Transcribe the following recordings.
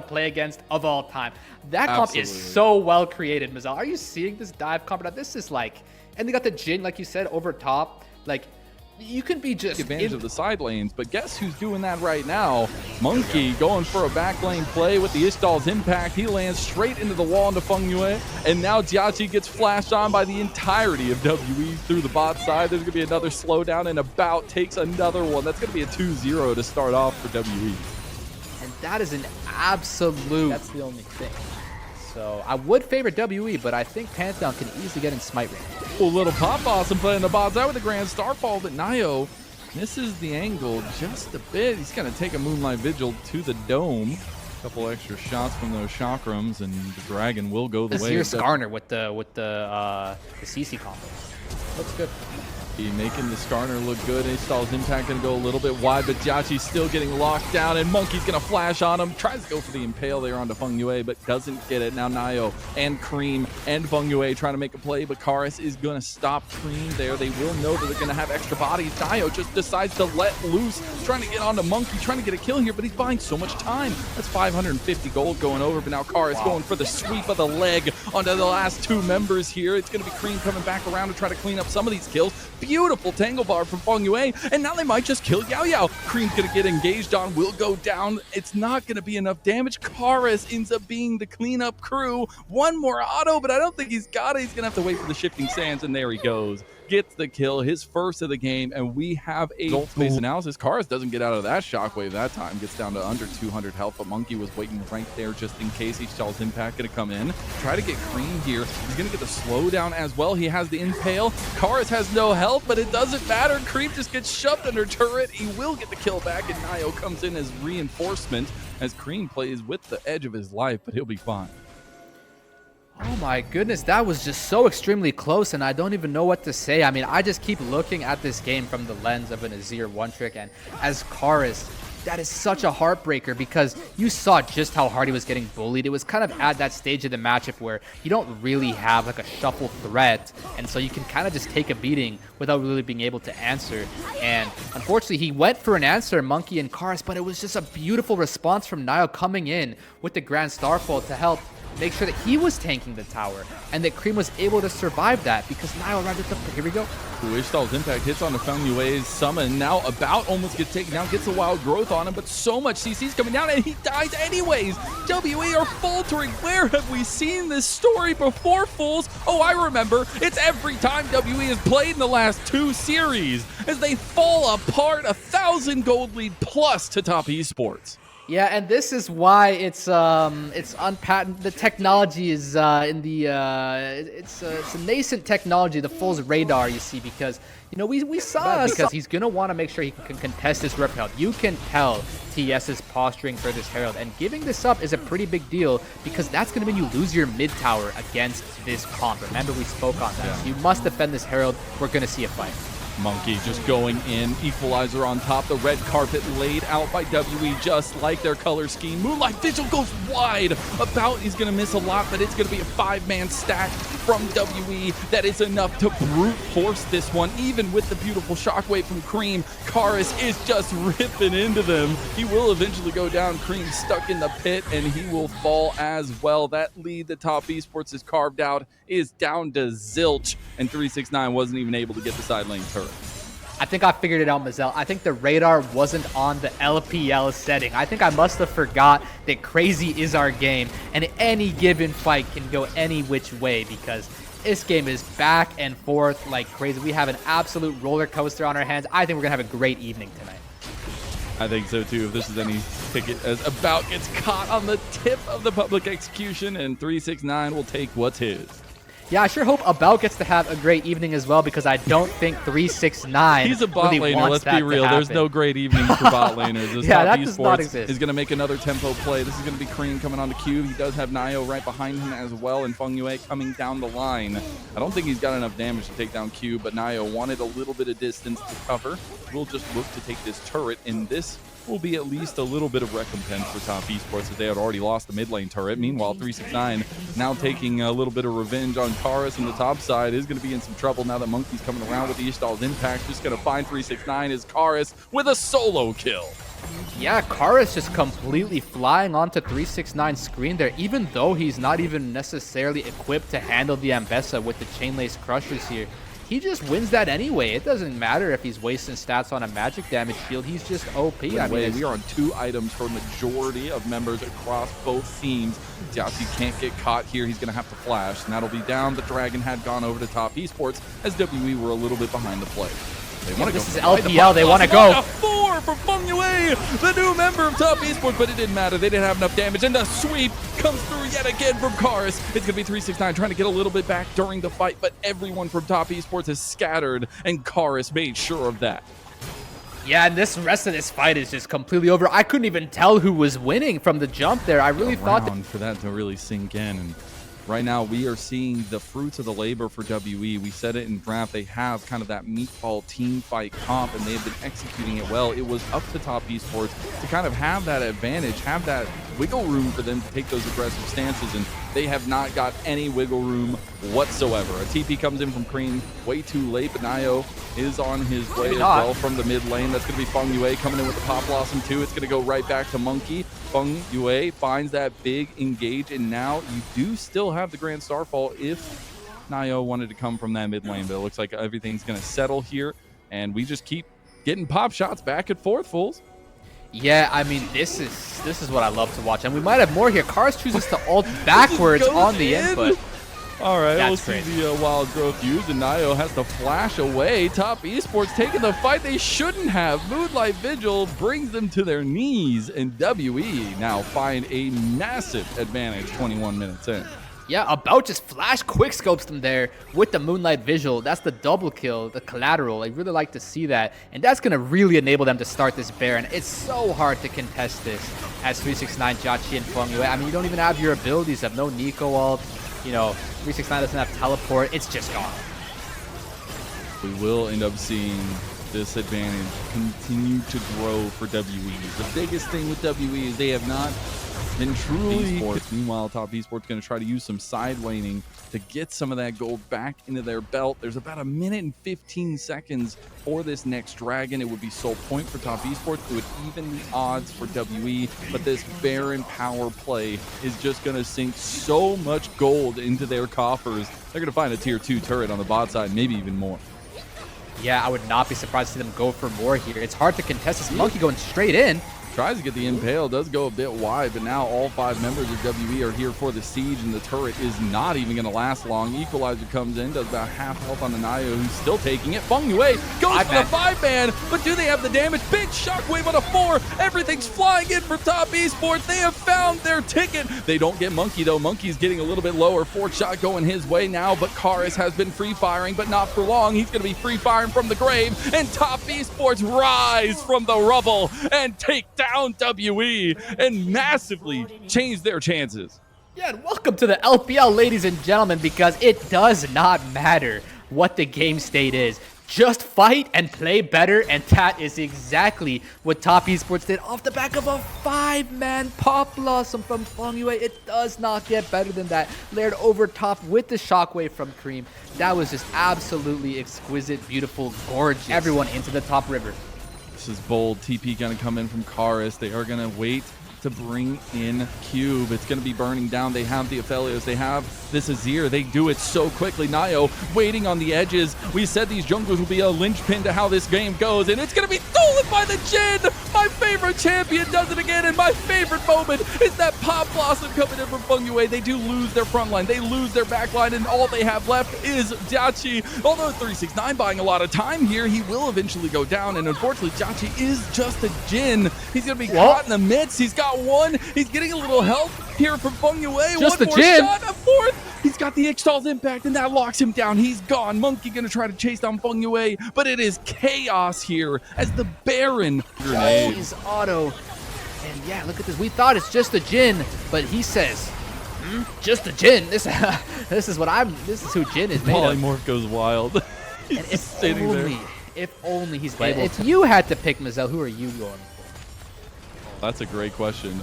play against of all time. That comp is so well created, Mazel. Are you seeing this dive comp? Now, this is like, and they got the Jhin, like you said, over top. Like, you can be just advantage of the side lanes, but guess who's doing that right now? Monkey going for a back lane play with the Ishtal's impact. He lands straight into the wall into Feng Yue, and now Jiachi gets flashed on by the entirety of WE through the bot side. There's going to be another slowdown, and About takes another one. That's going to be a 2-0 to start off for WE. And that is an absolute... That's the only thing. So I would favor WE, but I think Pantheon can easily get in smite range. Cool little pop awesome playing the bots out with the Grand Starfall, but Nio misses the angle just a bit. He's going to take a Moonlight Vigil to the dome. A couple extra shots from those chakrams, and the dragon will go the way. Here's Skarner with the CC combo. Looks good. Making the Skarner look good. Ishtal's impact going to go a little bit wide, but Jiachi's still getting locked down, and Monkey's going to flash on him. Tries to go for the Impale there onto Feng Yue, but doesn't get it. Now Nio and Cream and Feng Yue trying to make a play, but Karis is going to stop Cream there. They will know that they're going to have extra bodies. Nio just decides to let loose, trying to get onto Monkey, trying to get a kill here, but he's buying so much time. That's 550 gold going over, but now Karis going for the sweep of the leg onto the last two members here. It's going to be Cream coming back around to try to clean up some of these kills. Beautiful tangle bar from Feng Yue, and now they might just kill Yao Yao. Cream's gonna get engaged on, will go down. It's not gonna be enough damage. Karis ends up being the cleanup crew. One more auto, but I don't think he's got it. He's gonna have to wait for the shifting sands, and there he goes. Gets the kill, his first of the game, and we have a gold space analysis. Karis doesn't get out of that shockwave that time. Gets down to under 200 health, but Monkey was waiting right there just in case. Ishtal's impact gonna come in. Try to get Cream here. He's gonna get the slowdown as well. He has the impale. Karis has no health, but it doesn't matter. Cream just gets shoved under turret. He will get the kill back, and Nio comes in as reinforcement as Cream plays with the edge of his life, but he'll be fine. Oh my goodness, that was just so extremely close, and I don't even know what to say. I mean, I just keep looking at this game from the lens of an Azir one-trick, and as Karis, that is such a heartbreaker because you saw just how hard he was getting bullied. It was kind of at that stage of the matchup where you don't really have like a shuffle threat, and so you can kind of just take a beating without really being able to answer. And unfortunately, he went for an answer, Monkey and Karis, but it was just a beautiful response from Nio coming in with the Grand Starfall to help make sure that he was tanking the tower and that Cream was able to survive that because Nio arrived at the... Here we go. Ishtal's impact hits on the Feng Yue's summon. Now About almost gets taken down, gets a wild growth on him, but so much CC's coming down and he dies anyways. WE are faltering. Where have we seen this story before, fools? Oh, I remember. It's every time WE has played in the last two series as they fall apart. 1,000 gold lead plus to top esports. Yeah, and this is why it's unpatented. The technology is in the it's a nascent technology, the Fool's radar. You see, because you know we saw because he's gonna want to make sure he can contest this rep herald. You can tell TES is posturing for this herald, and giving this up is a pretty big deal because that's gonna mean you lose your mid tower against this comp. Remember we spoke on that. Yeah. So you must defend this herald. We're gonna see a fight. Monkey just going in, equalizer on top, the red carpet laid out by WE just like their color scheme. Moonlight Vigil goes wide. About he's going to miss a lot, but it's going to be a 5-man stack from WE. That is enough to brute force this one, even with the beautiful shockwave from Cream. Karis is just ripping into them. He will eventually go down. Cream stuck in the pit, and he will fall as well. That lead the top esports is carved out is down to zilch, and 369 wasn't even able to get the side lane turret. I think I figured it out, Mazel. I think the radar wasn't on the LPL setting. I think I must have forgot that crazy is our game, and any given fight can go any which way because this game is back and forth like crazy. We have an absolute roller coaster on our hands. I think we're going to have a great evening tonight. I think so too, if this is any ticket, as About gets caught on the tip of the public execution, and 369 will take what's his. Yeah, I sure hope About gets to have a great evening as well because I don't think 369 He's a bot really laner, let's be real. There's no great evenings for bot laners. This yeah, top that does not exist. Is going to make another tempo play. This is going to be Cream coming on the cube. He does have Nio right behind him as well, and Feng Yue coming down the line. I don't think he's got enough damage to take down Cube, but Nio wanted a little bit of distance to cover. We'll just look to take this turret, and this will be at least a little bit of recompense for top esports as they had already lost the mid lane turret. Meanwhile, 369 now taking a little bit of revenge on Karis, and the top side is going to be in some trouble now that Monkey's coming around with the Ishtal's impact. Just going to find 369 as Karis with a solo kill. Yeah, Kara's just completely flying onto 369's screen there, even though he's not even necessarily equipped to handle the Ambessa with the Chain Lace Crushers here. He just wins that anyway. It doesn't matter if he's wasting stats on a magic damage shield. He's just OP. I mean, we are on 2 items for a majority of members across both teams. Joshy can't get caught here. He's going to have to flash, and that'll be down. The Dragon had gone over to top esports as WE were a little bit behind the play. They want to go. This is LPL. They want to go. A 4 for Feng Yue, the new member of top esports, but it didn't matter. They didn't have enough damage, and the sweep comes through yet again from Karis. It's going to be 369 trying to get a little bit back during the fight, but everyone from top esports is scattered, and Karis made sure of that. Yeah, and this rest of this fight is just completely over. I couldn't even tell who was winning from the jump there. I really thought that for that to really sink in. And right now, we are seeing the fruits of the labor for WE. We said it in draft. They have kind of that meatball team fight comp, and they've been executing it well. It was up to top esports to kind of have that advantage, have that wiggle room for them to take those aggressive stances, and they have not got any wiggle room whatsoever. A TP comes in from Cream way too late, but Nio is on his way as well from the mid lane. That's going to be Feng Yue coming in with the Pop Blossom too. It's going to go right back to Monkey. Feng Yue finds that big engage, and now you do still have the Grand Starfall if Nio wanted to come from that mid lane, but it looks like everything's going to settle here, and we just keep getting pop shots back and forth, fools. Yeah, I mean, this is what I love to watch, and we might have more here. Cars chooses to ult backwards on the input. All right, That's we'll see the wild growth used, and Nio has to flash away. Top esports taking the fight they shouldn't have. Moonlight Vigil brings them to their knees, and WE now find a massive advantage 21 minutes in. Yeah, About just flash quick scopes them there with the Moonlight Visual. That's the double kill, the collateral. I really like to see that. And that's going to really enable them to start this Baron. It's so hard to contest this as 369, Joshy, and Feng Yue. I mean, you don't even have your abilities. You have no Nico ult. You know, 369 doesn't have teleport. It's just gone. We will end up seeing this advantage continue to grow for WE. The biggest thing with WE is they have not been truly esports. Meanwhile, top esports going to try to use some side laning to get some of that gold back into their belt. There's about 1 minute and 15 seconds for this next dragon. It would be soul point for top esports. It would even the odds for WE, but this Baron power play is just going to sink so much gold into their coffers. They're going to find a tier 2 turret on the bot side, maybe even more. Yeah, I would not be surprised to see them go for more here. It's hard to contest this Monkey going straight in. Tries to get the impale, does go a bit wide, but now all 5 members of WE are here for the siege, and the turret is not even going to last long. Equalizer comes in, does about half health on the Nio, who's still taking it. Feng Yue goes for the 5-man, but do they have the damage? Big shockwave on a 4. Everything's flying in for top esports. They have found their ticket. They don't get Monkey, though. Monkey's getting a little bit lower. 4th shot going his way now, but Karis has been free firing, but not for long. He's going to be free firing from the grave, and top esports rise from the rubble and take down WE and massively change their chances. Yeah, and welcome to the LPL, ladies and gentlemen, because it does not matter what the game state is. Just fight and play better, and that is exactly what top esports did off the back of a 5-man Pop Blossom from Feng Yue. It does not get better than that. Layered over top with the shockwave from Cream. That was just absolutely exquisite, beautiful, gorgeous. Everyone into the top river. This is bold. TP going to come in from Karis. They are going to wait to bring in Cube. It's going to be burning down. They have the Aphelios. They have this Azir. They do it so quickly. Nio waiting on the edges. We said these junglers will be a linchpin to how this game goes, and it's going to be stolen by the Jhin. My favorite champion does it again, and my favorite moment is that Pop Blossom coming in from Feng Yue. They do lose their front line. They lose their back line, and all they have left is Joshy. Although 369 buying a lot of time here, he will eventually go down, and unfortunately, Joshy is just a Jhin. He's going to be caught in the midst. He's got 1. He's getting a little help here from Feng Yue. Just 1 the more Jhin. shot, a 4th. He's got the Ixtal's impact, and that locks him down. He's gone. Monkey going to try to chase down Feng Yue, but it is chaos here as the Baron grenade. He's auto. And yeah, look at this. We thought it's just a Jhin, but he says, just a Jhin. This is who Jhin is made of. Polymorph goes wild. He's And just sitting there. if only he's able. If you had to pick Mazel, who are you going for? That's a great question.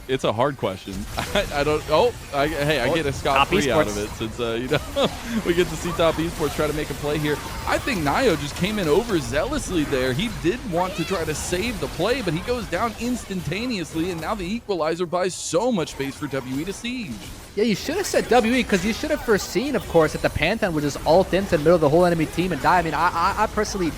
It's a hard question. I don't. Hey, I get a Scott free out of it since you know we get to see Top Esports try to make a play here. I think Nio just came in overzealously there. He did want to try to save the play, but he goes down instantaneously, and now the equalizer buys so much space for WE to siege. Yeah, you should have said WE because you should have foreseen, of course, that the Pantheon would just ult into the middle of the whole enemy team and die. I mean, I personally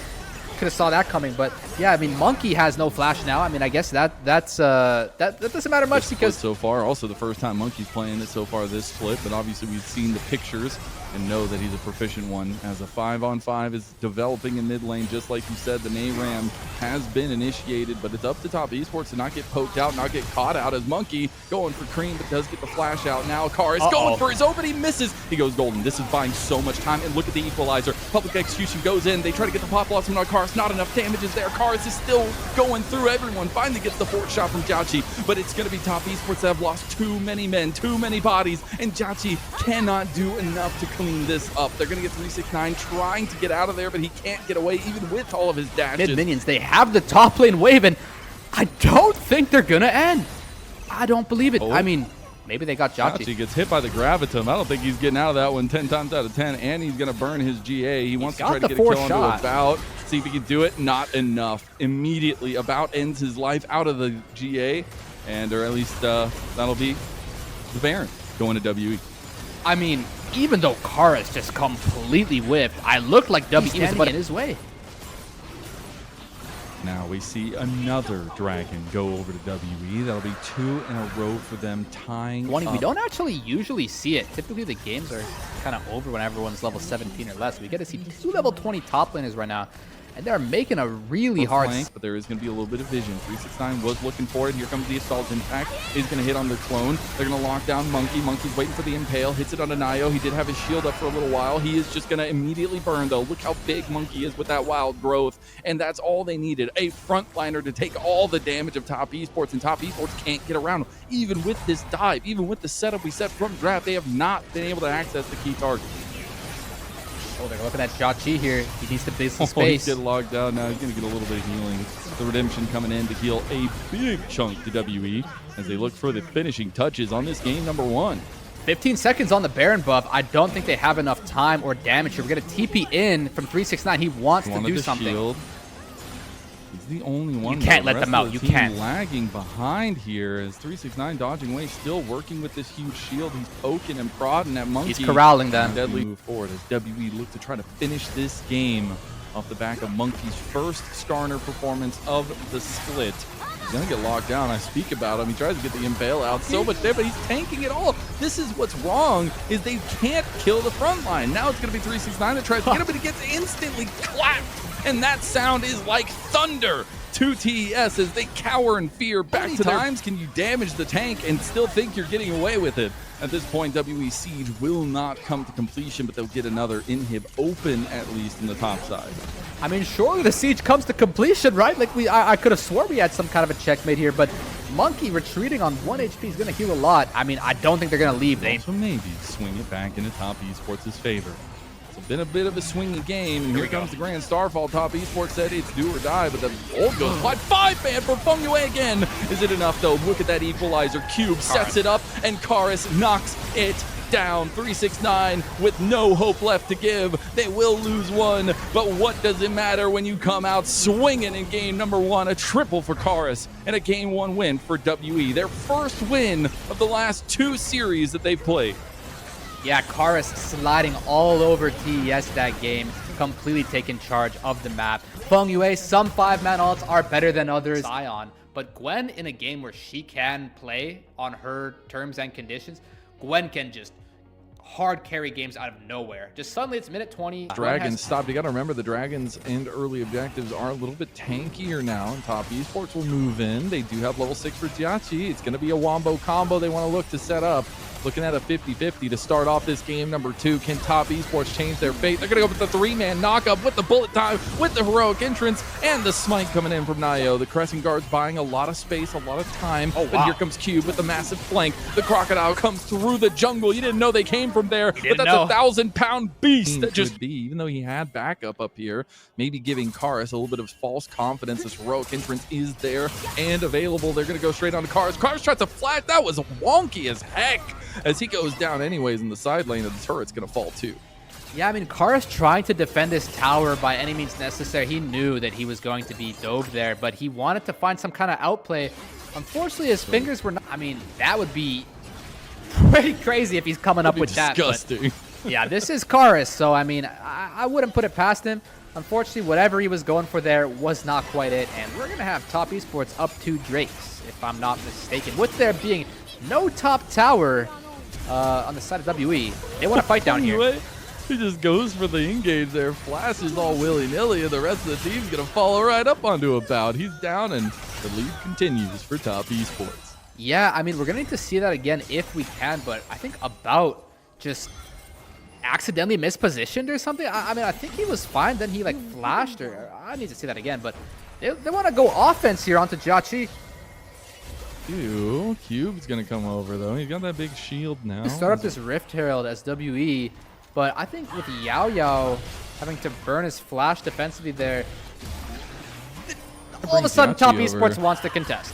could have saw that coming, but yeah, I mean, Monkey has no flash now. I mean, I guess that doesn't matter much because so far, also the first time Monkey's playing it so far this split, but obviously we've seen the pictures and know that he's a proficient one as a 5-on-5 is developing in mid lane. Just like you said, the NARAM has been initiated, but it's up to Top Esports to not get poked out, not get caught out as Monkey going for Cream, but does get the flash out. Now Car is going for his own, but he misses. He goes golden. This is buying so much time, and look at the equalizer. Public execution goes in. They try to get the pop loss from Karis. Not enough damage is there. Karis is still going through everyone. Finally gets the fourth shot from Jachi, but it's going to be Top Esports that have lost too many men, too many bodies, and Jachi cannot do enough to clean this up. They're going to get 369 trying to get out of there, but he can't get away even with all of his dashes. Mid-minions, they have the top lane wave, and I don't think they're going to end. I don't believe it. I mean, maybe they got Jachi. Jachi gets hit by the Gravitum. I don't think he's getting out of that one 10 times out of 10, and he's going to burn his GA. He wants to try to get a kill onto About. See if he can do it. Not enough. Immediately, About ends his life out of the GA, and or at least that'll be the Baron going to WE. I mean, even though Karis just completely whiffed, I looked like WE was in his way. Now we see another Dragon go over to WE. That'll be 2 in a row for them, tying up. We don't actually usually see it. Typically the games are kind of over when everyone's level 17 or less. We get to see 2 level 20 top laners right now, and they're making a really hard flank, but there is going to be a little bit of vision. 369 was looking for it. Here comes the Assault Impact. He's going to hit on the clone. They're going to lock down Monkey. Monkey's waiting for the Impale. Hits it on Nio. He did have his shield up for a little while. He is just going to immediately burn, though. Look how big Monkey is with that wild growth, and that's all they needed. A frontliner to take all the damage of Top Esports, and Top Esports can't get around. Even with this dive, even with the setup we set from draft, they have not been able to access the key target. Oh, they're looking at Jachi here. He needs to base the space. He's getting locked down now. He's going to get a little bit of healing. The Redemption coming in to heal a big chunk to WE as they look for the finishing touches on this game number 1. 15 seconds on the Baron buff. I don't think they have enough time or damage here. We're going to TP in from 369. He wants to do something. Shield. He's the only one. You can't let them out. You can't. Lagging behind here as 369 dodging away, still working with this huge shield. He's poking and prodding at Monkey. He's corralling them. Deadly move forward as WE look to try to finish this game off the back of Monkey's first Skarner performance of the split. He's going to get locked down. I speak about him. He tries to get the Impale out so much there, but he's tanking it all. This is what's wrong, is they can't kill the front line. Now it's going to be 369 that tries to get him, but he gets instantly clapped. And that sound is like thunder to TES as they cower in fear back to their times. Can you damage the tank and still think you're getting away with it? At this point, WE Siege will not come to completion, but they'll get another inhib open, at least in the top side. I mean, surely the Siege comes to completion, right? Like, I could have swore we had some kind of a checkmate here, but Monkey retreating on 1 HP is going to heal a lot. I mean, I don't think they're going to leave. So maybe swing it back into Top Esports' favor. It's been a bit of a swingy game, and here comes the Grand Starfall. Top Esports said it's do or die, but the ult goes wide. 5-man for Feng Yue again. Is it enough, though? Look at that equalizer. Cube sets it up, and Karis knocks it down. 369 with no hope left to give. They will lose one, but what does it matter when you come out swinging in game number 1? A triple for Karis and a game 1 win for WE. Their first win of the last 2 series that they've played. Yeah, Karis sliding all over TES that game, completely taking charge of the map. Feng Yue, some 5-man ults are better than others. Sion, but Gwen in a game where she can play on her terms and conditions, Gwen can just hard carry games out of nowhere. Just suddenly it's minute 20. Dragons stopped. You got to remember the Dragons and early objectives are a little bit tankier now, and Top Esports will move in. They do have level 6 for Jiachi. It's going to be a wombo combo they want to look to set up. Looking at a 50-50 to start off this game number 2. Can Top Esports change their fate? They're going to go with the 3-man knockup with the bullet time, with the heroic entrance, and the smite coming in from Nio. The Crescent Guard's buying a lot of space, a lot of time. Oh, wow. But here comes Cube with the massive flank. The Crocodile comes through the jungle. You didn't know they came from there, but that's a 1,000-pound beast that just be, even though he had backup up here, maybe giving Karis a little bit of false confidence. This heroic entrance is there and available. They're going to go straight on to Karis. Karis tries to flash. That was wonky as heck as he goes down anyways in the side lane, and the turret's going to fall too. Yeah, I mean, Karis trying to defend this tower by any means necessary. He knew that he was going to be dove there, but he wanted to find some kind of outplay. Unfortunately, his fingers were not... I mean, that would be pretty crazy if he's coming up with disgusting. that. But yeah, this is Karis, so I mean, I wouldn't put it past him. Unfortunately, whatever he was going for there was not quite it, and we're going to have Top Esports up 2 Drakes, if I'm not mistaken. With there being no top tower on the side of WE, they want to fight down here. He just goes for the engage there, flashes all willy-nilly, and the rest of the team's going to follow right up onto About. He's down, and the lead continues for Top Esports. Yeah, I mean, we're going to need to see that again if we can, but I think About just accidentally mispositioned or something. I mean, I think he was fine, then he like flashed, or I need to see that again, but they want to go offense here onto Jachi. Cube's going to come over, though. He's got that big shield now. Start up this Rift Herald as WE, but I think with Yao Yao having to burn his flash defensively there, all of a sudden Top Esports wants to contest.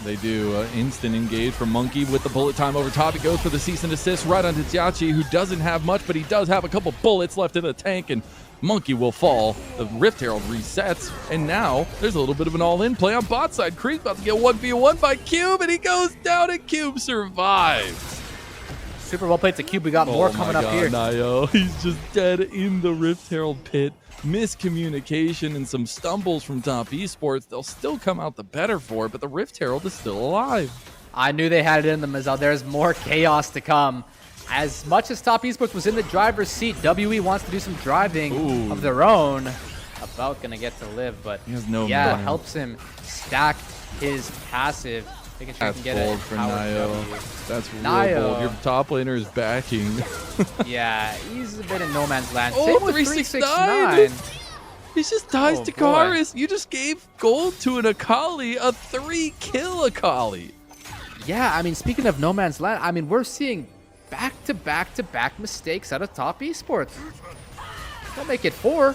They do. Instant engage from Monkey with the bullet time over top. He goes for the cease and desist right onto Jiachi, who doesn't have much, but he does have a couple bullets left in the tank, and Monkey will fall. The Rift Herald resets, and now there's a little bit of an all-in play on bot side. Creed's about to get 1v1 by Cube, and he goes down, and Cube survives. Super well played to Cube. We got more coming up here. Nio. He's just dead in the Rift Herald pit. Miscommunication and some stumbles from Top Esports. They'll still come out the better for it, but the Rift Herald is still alive. I knew they had it in them, Azal. There's more chaos to come. As much as Top Esports was in the driver's seat, WE wants to do some driving of their own. About gonna get to live, but he has no yeah, helps him stack his passive. Making sure that's he can get bold for Nio. That's real bold. Your top laner is backing. Yeah, he's a bit in no man's land. Oh, 369. He just dies to Karis. You just gave gold to an Akali, a 3-kill Akali. Yeah, I mean, speaking of no man's land, I mean, we're seeing back-to-back-to-back mistakes out of Top Esports. Don't make it 4.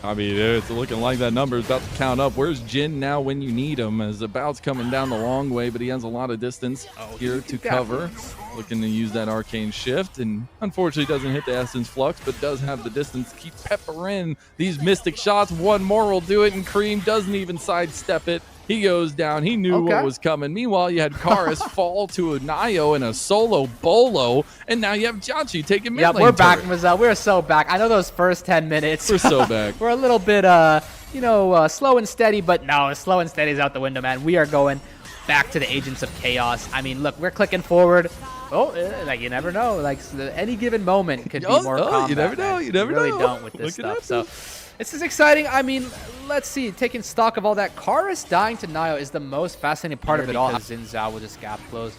I mean, it's looking like that number is about to count up. Where's Jin now when you need him? As About's coming down the long way, but he has a lot of distance here to cover. Looking to use that arcane shift, and unfortunately doesn't hit the essence flux, but does have the distance to keep peppering these mystic shots. One more will do it, and Cream doesn't even sidestep it. He goes down. He knew what was coming. Meanwhile, you had Karis fall to a Nio in a solo bolo, and now you have Jachi taking mid lane. Yeah, we're back, Mazel. We're so back. I know those first 10 minutes. We're so back. We're a little bit, slow and steady, but no, slow and steady is out the window, man. We are going back to the Agents of Chaos. I mean, look, we're clicking forward. Like, you never know. Like, any given moment could be more combat. You never know. You never really know. don't with this stuff. So this is exciting. I mean, let's see. Taking stock of all that, Karis dying to Nio is the most fascinating part of it all. Xin Zhao with his gap close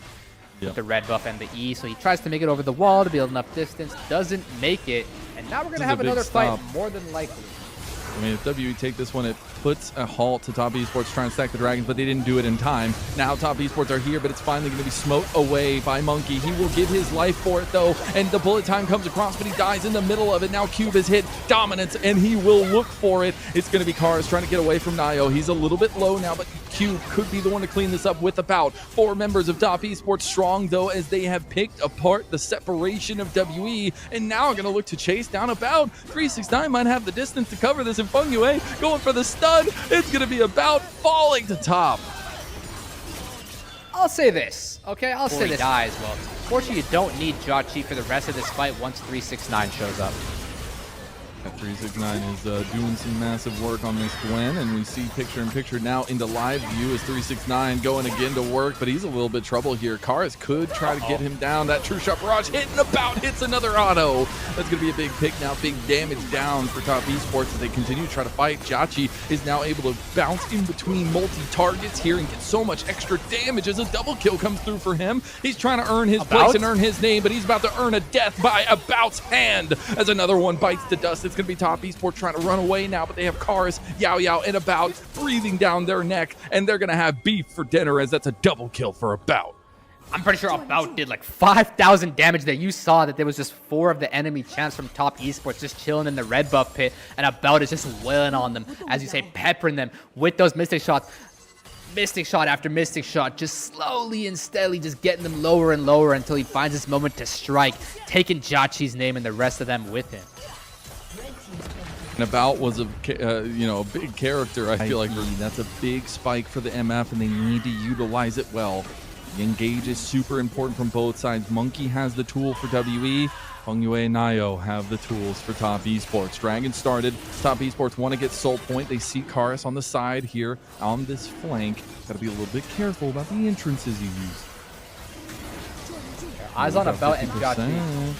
with the red buff and the E. So he tries to make it over the wall to build enough distance. Doesn't make it. And now we're going to have another fight, more than likely. I mean, if WE take this one, it puts a halt to Top Esports trying to stack the Dragons, but they didn't do it in time. Now Top Esports are here, but it's finally going to be smoked away by Monkey. He will give his life for it, though, and the bullet time comes across, but he dies in the middle of it. Now Cube has hit dominance, and he will look for it. It's going to be Karis trying to get away from Nio. He's a little bit low now, but Cube could be the one to clean this up with About. 4 members of Top Esports strong, though, as they have picked apart the separation of WE, and now are going to look to chase down About. 369 might have the distance to cover this, and Feng Yue going for the stun. It's going to be About falling to top. I'll say this, okay? I'll say this. Dies. Well, fortunately, you don't need Jachi for the rest of this fight once 369 shows up. 369 is doing some massive work on this Gwen, and we see picture-in-picture now into live view as 369 going again to work, but he's a little bit trouble here. Karis could try to get him down. That True Shot Barrage hitting about, hits another auto. That's going to be a big pick now, big damage down for Top Esports as they continue to try to fight. Jhachi is now able to bounce in between multi-targets here and get so much extra damage as a double kill comes through for him. He's trying to earn his place and earn his name, but he's about to earn a death by About's hand as another one bites the dust. It's going to be Top Esports trying to run away now, but they have Karis, Yao Yao, and About breathing down their neck, and they're going to have beef for dinner as that's a double kill for About. I'm pretty sure About did like 5,000 damage there. You saw that there was just 4 of the enemy champs from Top Esports just chilling in the red buff pit, and About is just wailing on them, as you say, peppering them with those mystic shots. Mystic shot after mystic shot, just slowly and steadily just getting them lower and lower until he finds his moment to strike, taking Jhachi's name and the rest of them with him. And About was a big character. I feel like that's a big spike for the MF, and they need to utilize it well. The engage is super important from both sides. Monkey has the tool for WE. Fengyue and Nio have the tools for Top Esports. Dragon started. Top Esports want to get soul point. They see Karis on the side here on this flank. Got to be a little bit careful about the entrances you use. Eyes on About and Jhachi.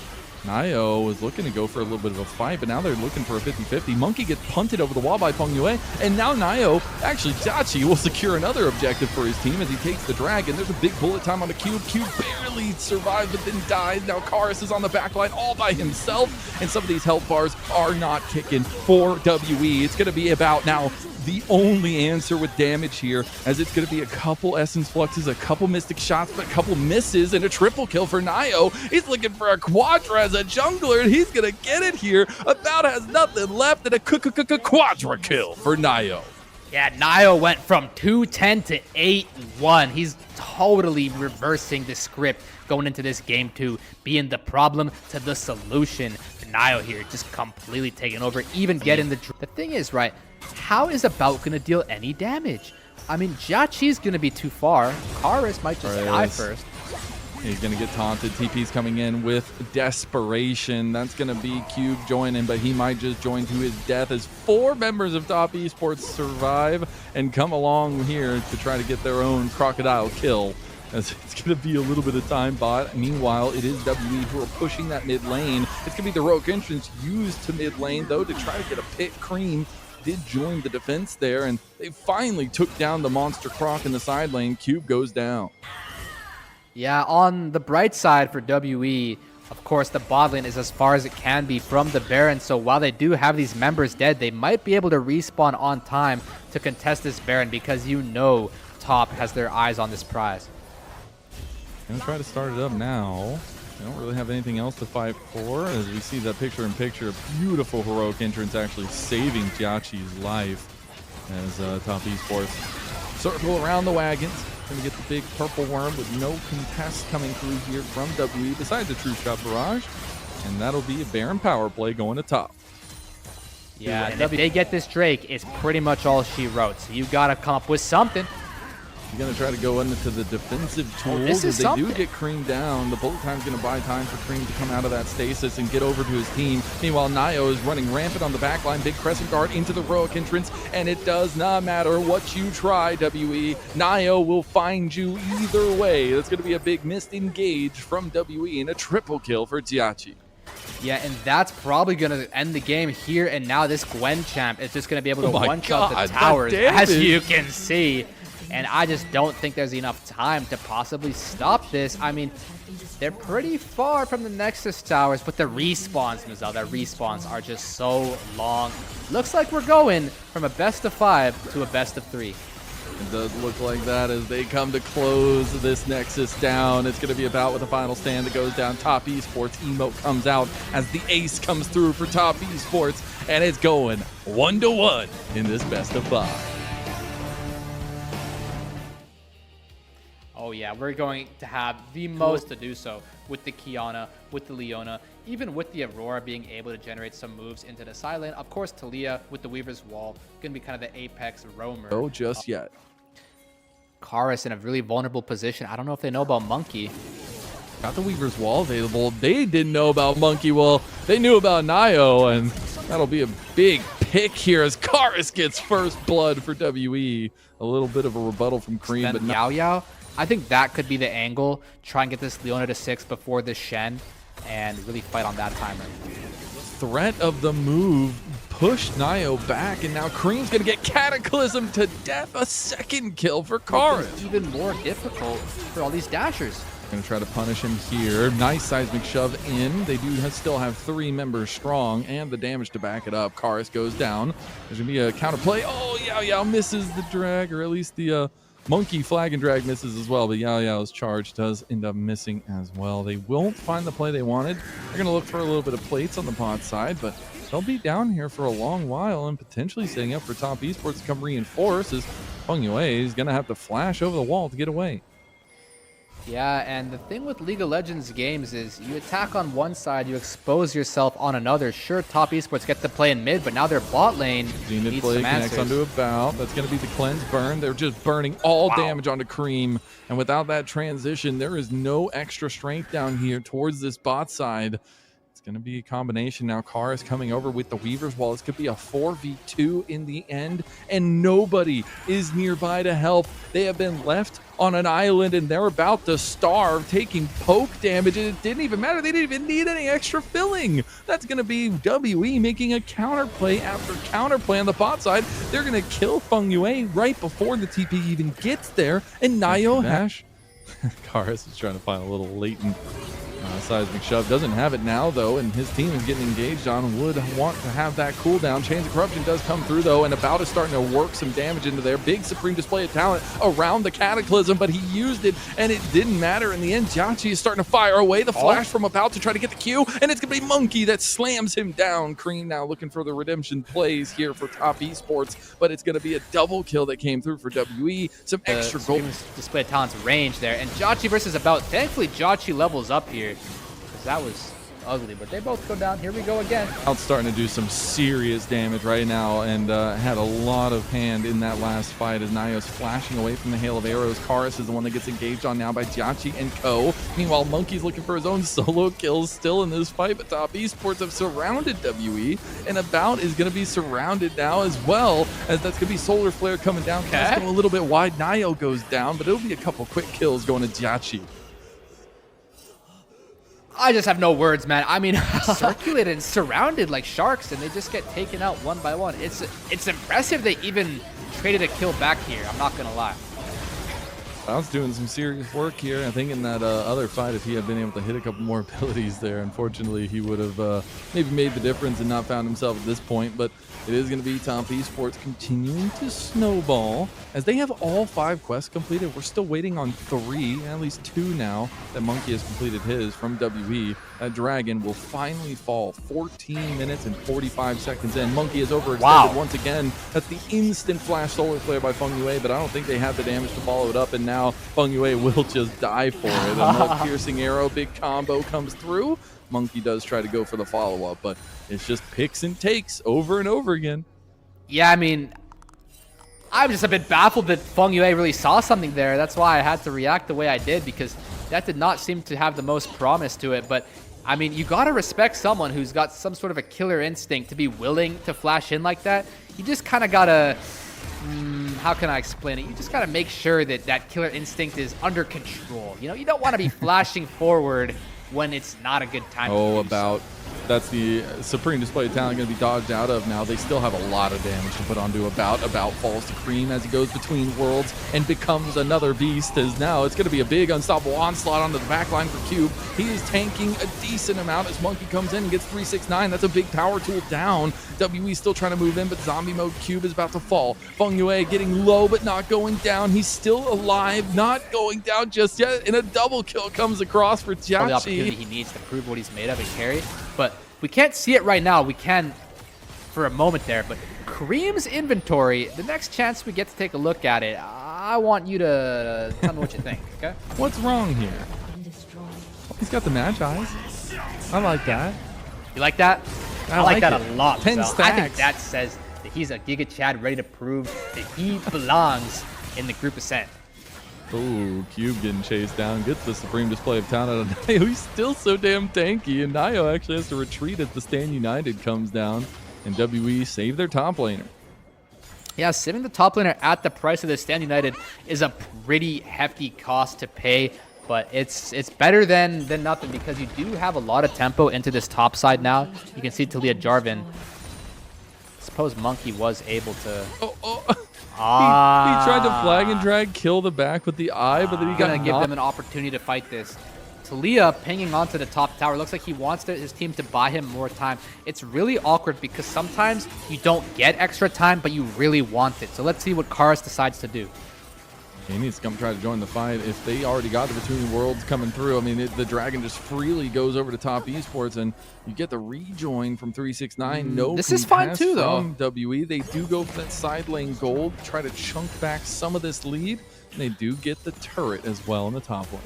Nio was looking to go for a little bit of a fight, but now they're looking for a 50-50. Monkey gets punted over the wall by Fengyue, and now Nio, actually Jhachi, will secure another objective for his team as he takes the dragon. There's a big bullet time on the Cube. Cube barely survived, but then dies. Now Karis is on the back line all by himself, and some of these health bars are not kicking for WE. It's going to be About now the only answer with damage here, as it's going to be a couple Essence Fluxes, a couple Mystic Shots, but a couple misses, and a triple kill for Nio. He's looking for a Quadra as a jungler, and he's going to get it here. About has nothing left, and a Quadra kill for Nio. Yeah, Nio went from 2-10 to 8-1. He's totally reversing the script going into this game 2, being the problem to the solution. Nio here just completely taking over, even getting the thing is, right, how is About going to deal any damage? I mean, Jhachi's going to be too far. Karis might just die first. He's going to get taunted. TP's coming in with Desperation. That's going to be Cube joining, but he might just join to his death as 4 members of Top Esports survive and come along here to try to get their own crocodile kill. As it's going to be a little bit of time bot. Meanwhile, it is WE who are pushing that mid lane. It's going to be the Rogue entrance used to mid lane, though, to try to get a pit. Cream did join the defense there, and they finally took down the Monster Croc in the side lane. Cube goes down. Yeah, on the bright side for WE, of course, the bot lane is as far as it can be from the Baron, so while they do have these members dead, they might be able to respawn on time to contest this Baron, because you know Top has their eyes on this prize. Gonna try to start it up now. They don't really have anything else to fight for, as we see that picture-in-picture, beautiful heroic entrance actually saving Jhachi's life as Top Esports circle around the wagons. Gonna get the big purple worm with no contest coming through here from WE besides the True Shot Barrage, and that'll be a Baron power play going to top. Yeah, and if they get this Drake, it's pretty much all she wrote, so you gotta come up with something. You're going to try to go into the defensive tools. As they do get Cream down, the bullet time's going to buy time for Cream to come out of that stasis and get over to his team. Meanwhile, Nio is running rampant on the back line. Big Crescent Guard into the heroic entrance, and it does not matter what you try, WE. Nio will find you either way. That's going to be a big missed engage from WE and a triple kill for Jhachi. Yeah, and that's probably going to end the game here, and now this Gwen champ is just going to be able to one-shot the towers, as you can see. And I just don't think there's enough time to possibly stop this. I mean, they're pretty far from the Nexus towers, but the respawns, Mizel, their respawns are just so long. Looks like we're going from a best of 5 to a best of 3. It does look like that as they come to close this Nexus down. It's going to be About with a final stand that goes down. Top Esports emote comes out as the ace comes through for Top Esports, and it's going 1-1 in this best of 5. Oh yeah, we're going to have the most to do so with the Kiana, with the Leona, even with the Aurora being able to generate some moves into the side lane. Of course, Talia with the Weaver's Wall, going to be kind of the apex roamer. Oh, just yet. Karis in a really vulnerable position. I don't know if they know about Monkey. Got the Weaver's Wall available. They didn't know about Monkey. Well, they knew about Nio, and That'll be a big pick here as Karis gets first blood for WE. A little bit of a rebuttal from Cream, but Yao Yao. I think that could be the angle. Try and get this Leona to 6 before this Shen and really fight on that timer. Threat of the move pushed Nio back, and now Cream's gonna get Cataclysm to death. A second kill for Karis. It's even more difficult for all these dashers. Gonna try to punish him here. Nice seismic shove in. They do still have 3 members strong and the damage to back it up. Karis goes down. There's gonna be a counterplay. Oh, Yao Yao misses the drag, or at least the monkey flag and drag misses as well, but Yao Yao's charge does end up missing as well. They won't find the play they wanted. They're gonna look for a little bit of plates on the bot side, but they'll be down here for a long while and potentially setting up for top esports to come reinforce, as Feng Yue is gonna have to flash over the wall to get away. Yeah, and the thing with League of Legends games is you attack on one side, you expose yourself on another. Sure, top esports get to play in mid, but now their bot lane needs play some connects answers. onto a bout. That's going to be the cleanse burn. They're just burning all damage onto Cream, and without that transition, there is no extra strength down here towards this bot side. It's going to be a combination now. Karis coming over with the Weaver's Wall. This could be a 4v2 in the end, and nobody is nearby to help. They have been left on an island, and they're about to starve, taking poke damage, and it didn't even matter. They didn't even need any extra filling. That's going to be WE making a counterplay after counterplay on the bot side. They're going to kill Feng Yue right before the TP even gets there, and Nio Hash. Karis is trying to find a little latent seismic shove. Doesn't have it now, though, and his team is getting engaged on. Would want to have that cooldown. Chains of Corruption does come through, though, and About is starting to work some damage into there. Big Supreme display of talent around the Cataclysm, but he used it, and it didn't matter in the end. Jacci is starting to fire away the flash from About to try to get the Q, and it's going to be Monkey that slams him down. Cream now looking for the redemption plays here for top esports, but it's going to be a double kill that came through for WE. Some extra gold. Display of talent's range there, and Jacci versus About. Thankfully, Jacci levels up here, because that was ugly, but they both go down. Here we go again. Out's starting to do some serious damage right now, and had a lot of hand in that last fight as Nio's flashing away from the hail of arrows. Karis is the one that gets engaged on now by Jacci and co. Meanwhile, Monkey's looking for his own solo kills still in this fight, but top esports have surrounded WE, and About is going to be surrounded now as well, as that's going to be Solar Flare coming down. Let's go a little bit wide. Nio goes down, but it'll be a couple quick kills going to Jacci. I just have no words, man. I mean, circulated and surrounded like sharks, and they just get taken out one by one. It's impressive they even traded a kill back here. I'm not gonna lie. Out's doing some serious work here. I think in that other fight, if he had been able to hit a couple more abilities there, unfortunately, he would have maybe made the difference and not found himself at this point. But it is going to be top esports continuing to snowball as they have all 5 quests completed. We're still waiting on 3, at least 2 now, that Monkey has completed his from WE. That dragon will finally fall 14 minutes and 45 seconds in. Monkey is overextended once again. That's the instant flash solar flare by Feng Yue, but I don't think they have the damage to follow it up, and now Feng Yue will just die for it. Another piercing arrow, big combo comes through. Monkey does try to go for the follow-up, but it's just picks and takes over and over again. Yeah, I mean, I'm just a bit baffled that Feng Yue really saw something there. That's why I had to react the way I did, because that did not seem to have the most promise to it. But I mean, you gotta respect someone who's got some sort of a killer instinct to be willing to flash in like that. You just kind of gotta, how can I explain it? You just gotta make sure that that killer instinct is under control. You know, you don't want to be flashing forward when it's not a good time. About that's the Supreme display of talent going to be dodged out of now. They still have a lot of damage to put onto About. About falls to Cream as he goes between worlds and becomes another beast, as now it's going to be a big unstoppable onslaught onto the backline for Cube. He is tanking a decent amount as Monkey comes in and gets 369. That's a big power tool down. WE still trying to move in, but zombie mode Cube is about to fall. Feng Yue getting low but not going down. He's still alive, not going down just yet, and a double kill comes across for Jacci. The opportunity he needs to prove what he's made of and carry, but we can't see it right now. We can for a moment there, but Cream's inventory, the next chance we get to take a look at it, I want you to tell me what you think, okay? What's wrong here? He's got the match eyes. I like that. You like that? I like that a lot. 10 stacks. I think that says that he's a Giga Chad ready to prove that he belongs in the group ascent. Ooh, Cube getting chased down, gets the Supreme display of talent out of Nio. He's still so damn tanky, and Nio actually has to retreat as the Stand United comes down. and WE save their top laner. Yeah, saving the top laner at the price of the Stand United is a pretty hefty cost to pay, but it's better than nothing because you do have a lot of tempo into this top side now. You can see Talia Jarvan. Suppose Monkey was able to... He tried to flag and drag, kill the back with the eye, but then he got gonna give them an opportunity to fight this. Talia pinging onto the top tower. Looks like he wants his team to buy him more time. It's really awkward because sometimes you don't get extra time, but you really want it. So let's see what Karis decides to do. He needs to come try to join the fight. If they already got the Between Worlds coming through, I mean, the Dragon just freely goes over to top Esports, and you get the rejoin from 369. No, this is fine too, though. From WE, they do go for that side lane gold, try to chunk back some of this lead, and they do get the turret as well in the top lane.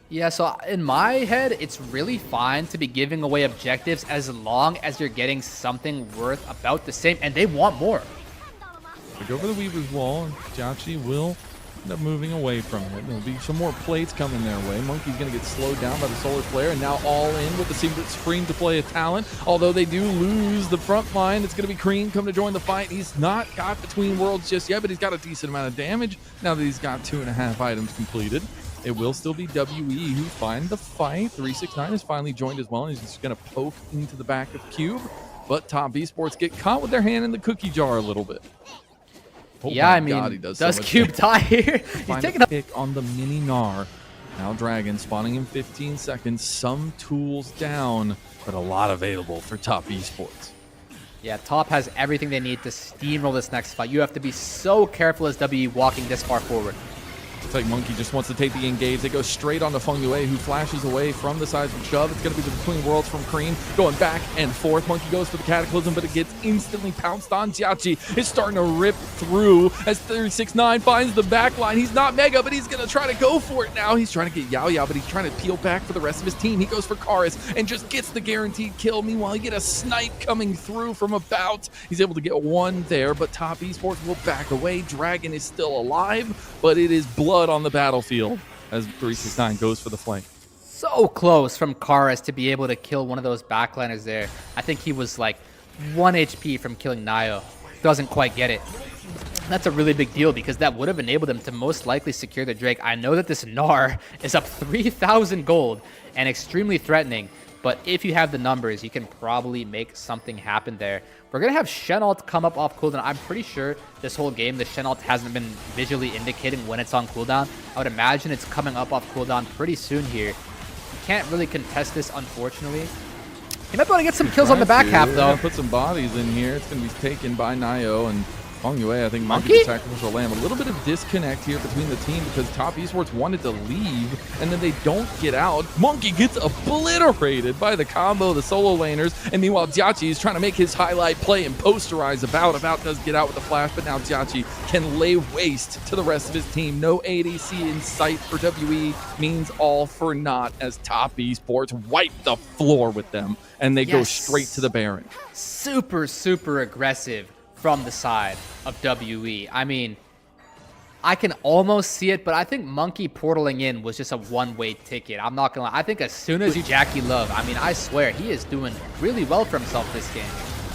Yeah, so in my head, it's really fine to be giving away objectives as long as you're getting something worth about the same, and they want more. They go for the Weaver's Wall, and Jauchi will end up moving away from it. There'll be some more plates coming their way. Monkey's going to get slowed down by the Solar Flare, and now all in with the Secret Scream to play a talent. Although they do lose the front line, it's going to be Cream come to join the fight. He's not got Between Worlds just yet, but he's got a decent amount of damage now that he's got 2.5 items completed. It will still be WE who find the fight. 369 has finally joined as well, and he's just going to poke into the back of Cube. But top Esports get caught with their hand in the cookie jar a little bit. Oh yeah, I mean, God, he does so Cube die here? He's taking a pick on the mini Gnar. Now Dragon spawning in 15 seconds. Some tools down, but a lot available for top Esports. Yeah, top has everything they need to steamroll this next fight. You have to be so careful as WE walking this far forward. Looks like Monkey just wants to take the engage. They go straight onto Feng Yue, who flashes away from the sides of Shove. It's going to be the Between Worlds from Cream, going back and forth. Monkey goes for the Cataclysm, but it gets instantly pounced on. Jiachi is starting to rip through as 369 finds the back line. He's not Mega, but he's going to try to go for it now. He's trying to get Yao Yao, but he's trying to peel back for the rest of his team. He goes for Karis and just gets the guaranteed kill. Meanwhile, you get a snipe coming through from about. He's able to get one there, but top Esports will back away. Dragon is still alive, but it is blood on the battlefield as 369 goes for the flank. So close from Karis to be able to kill one of those backliners there. I think he was like 1 HP from killing Nio. Doesn't quite get it. That's a really big deal because that would have enabled them to most likely secure the Drake. I know that this Gnar is up 3,000 gold and extremely threatening, but if you have the numbers, you can probably make something happen there. We're going to have Shenalt come up off cooldown. I'm pretty sure this whole game, the Shenalt hasn't been visually indicating when it's on cooldown. I would imagine it's coming up off cooldown pretty soon here. You can't really contest this, unfortunately. He might be able to get some kills on the back half, though. Put some bodies in here. It's going to be taken by Nio, and Feng Yue, I think, might be Monkey? the sacrificial lamb. A little bit of disconnect here between the team because top Esports wanted to leave, and then they don't get out. Monkey gets obliterated by the combo, the solo laners, and meanwhile, Jiachi is trying to make his highlight play and posterize About. About does get out with the flash, but now Jiachi can lay waste to the rest of his team. No ADC in sight for WE means all for naught as top Esports wipe the floor with them, and they go straight to the Baron. Super, super aggressive from the side of WE. I mean, I can almost see it, but I think Monkey portaling in was just a one-way ticket. I'm not gonna lie. I think as soon as you Jackie Love, I mean, I swear, he is doing really well for himself this game.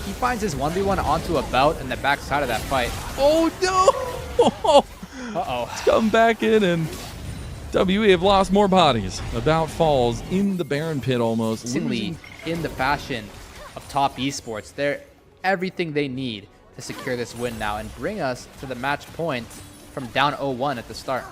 He finds his 1v1 onto About in the backside of that fight. Oh, no! Uh-oh. It's come back in, and WE have lost more bodies. About falls in the Baron pit almost. Seemingly in the fashion of top Esports. They're everything they need to secure this win now and bring us to the match point from down 0-1 at the start.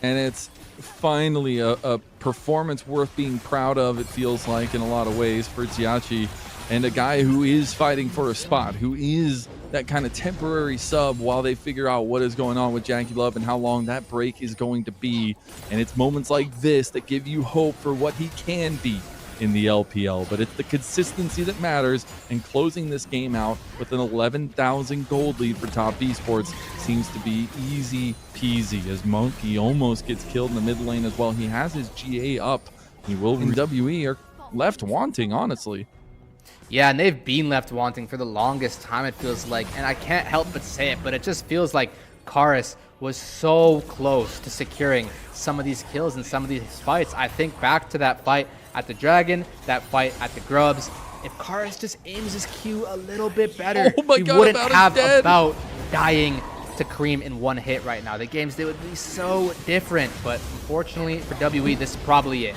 And it's finally a performance worth being proud of, it feels like, in a lot of ways for Jiachi, and a guy who is fighting for a spot, who is that kind of temporary sub while they figure out what is going on with Jackie Love and how long that break is going to be. And it's moments like this that give you hope for what he can be in the LPL, but it's the consistency that matters, and closing this game out with an 11,000 gold lead for top Esports seems to be easy peasy as Monkey almost gets killed in the mid lane as well. He has his GA up. He will, and WE are left wanting, honestly. Yeah, and they've been left wanting for the longest time, it feels like, and I can't help but say it, but it just feels like Karis was so close to securing some of these kills and some of these fights. I think back to that fight at the Dragon, that fight at the Grubs, if Karis just aims his Q a little bit better, Oh my he God, wouldn't About is have dead. About dying to Cream in one hit right now. The games, they would be so different, but unfortunately for WE, this is probably it.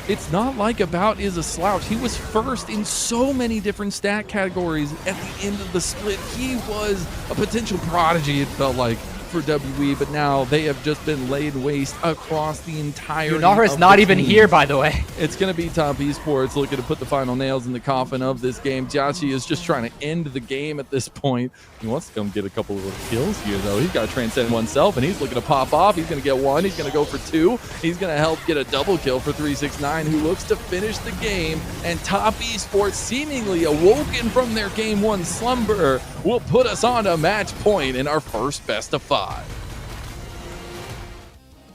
It's not like About is a slouch. He was first in so many different stat categories at the end of the split. He was a potential prodigy, it felt like, for WE, but now they have just been laid waste across the entire. Yunara's not even here, by the way. It's going to be Top Esports looking to put the final nails in the coffin of this game. Jhachi is just trying to end the game at this point. He wants to come get a couple of little kills here, though. He's got to transcend oneself, and he's looking to pop off. He's going to get one. He's going to go for two. He's going to help get a double kill for 369, who looks to finish the game. And Top Esports, seemingly awoken from their Game 1 slumber, will put us on a match point in our first best of 5.